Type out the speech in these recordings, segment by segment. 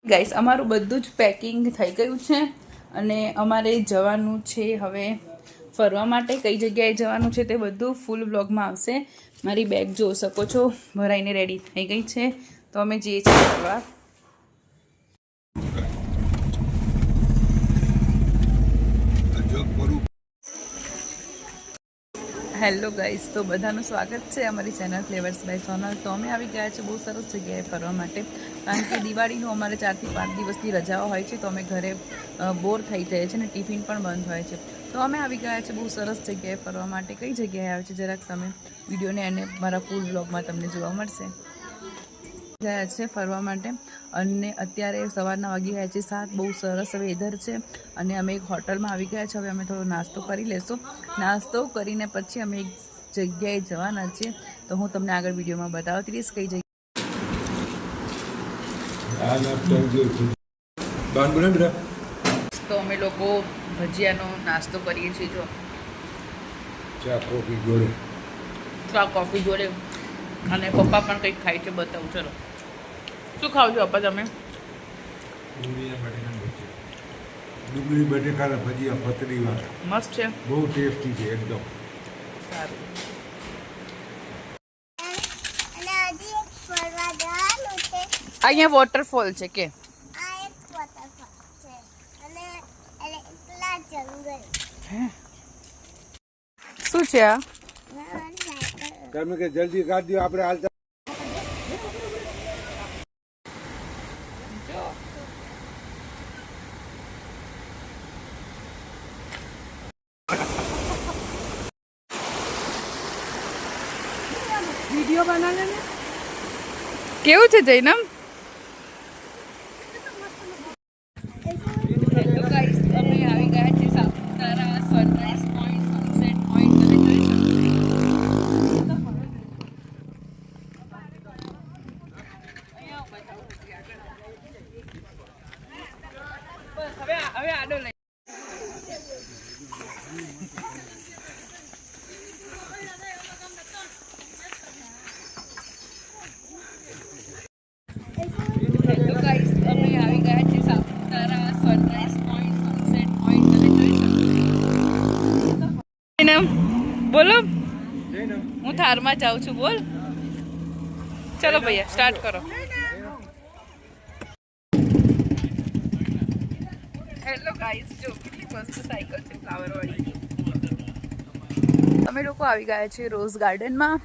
Guys અમારું બધું જ પેકિંગ થઈ ગયું છે અને અમારે જવાનું છે હવે ફરવા માટે. કઈ જગ્યાએ જવાનું છે તે બધું ફૂલ વ્લોગમાં આવશે. મારી બેગ જોઈ શકો છો ભરાઈને રેડી થઈ ગઈ છે. તો અમે જઈએ છીએ ફરવા. હેલો ગાઈસ, તો બધાનું સ્વાગત છે અમારી ચેનલ ફ્લેવર્સ બાય સોનલ. તો અમે આવી ગયા છે બહુ સરસ જગ્યાએ ફરવા માટે, કારણ કે દિવાળીનું અમારે 4 થી 5 દિવસની રજાઓ હોય છે. તો અમે ઘરે બોર થઈ જઈએ છીએ અને ટિફિન પણ બંધ હોય છે. તો અમે આવી ગયા છે બહુ સરસ જગ્યાએ ફરવા માટે. કઈ જગ્યાએ આવે છે જરાક તમે વિડીયોને અને મારા ફૂલ બ્લોગમાં તમને જોવા મળશે. ગયા છે ફરવા માટે અને અત્યારે સવારના વાગી ગયા છે 7. બહુ સરસ વેધર છે અને અમે એક હોટલમાં આવી ગયા છે. હવે અમે થોડો નાસ્તો કરી લેશું. નાસ્તો કરીને પછી અમે એક જગ્યાએ જવાના છીએ. તો હું તમને આગળ વિડીયોમાં બતાવતી રહીશ કઈ જગ્યાએ. તો અમે લોકો ભજીયાનો નાસ્તો કરીએ છીએ. જો ચા કોફી જોડે અને પપ્પા પણ કંઈક ખાય છે, બતાવું. ચલો, શું ખાવ છો પપ્પા તમે? ડુંગળી બટેકાના ભજીયા પતરી વાળા મસ્ત છે, બહુ ટેસ્ટી છે એકદમ. સારું. અહીંયા વોટરફોલ છે કે શું છે આ? તમે કે જલ્દી કાઢી દો, આપણે હાલતા. વિડીયો બનાવે ને કેવું છે જૈનમ? હેલો ગાઈસ, અમે આવી ગયા છે Saputara sunrise point, sunset point. તમે જોઈ શકો છો. હવે આડો લઈ બોલો. હું થારમાં જાઉં છું. બોલ. ચલો ભૈયા, સ્ટાર્ટ કરો. હેલો ગાઈસ, જો કેટલી મસ્ત સાયકલ છે ફ્લાવર વાળી. અમે લોકો આવી ગયા છે રોઝ ગાર્ડનમાં.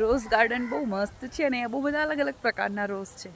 રોઝ ગાર્ડન બહુ મસ્ત છે અને બહુ બધા અલગ અલગ પ્રકારના રોઝ છે.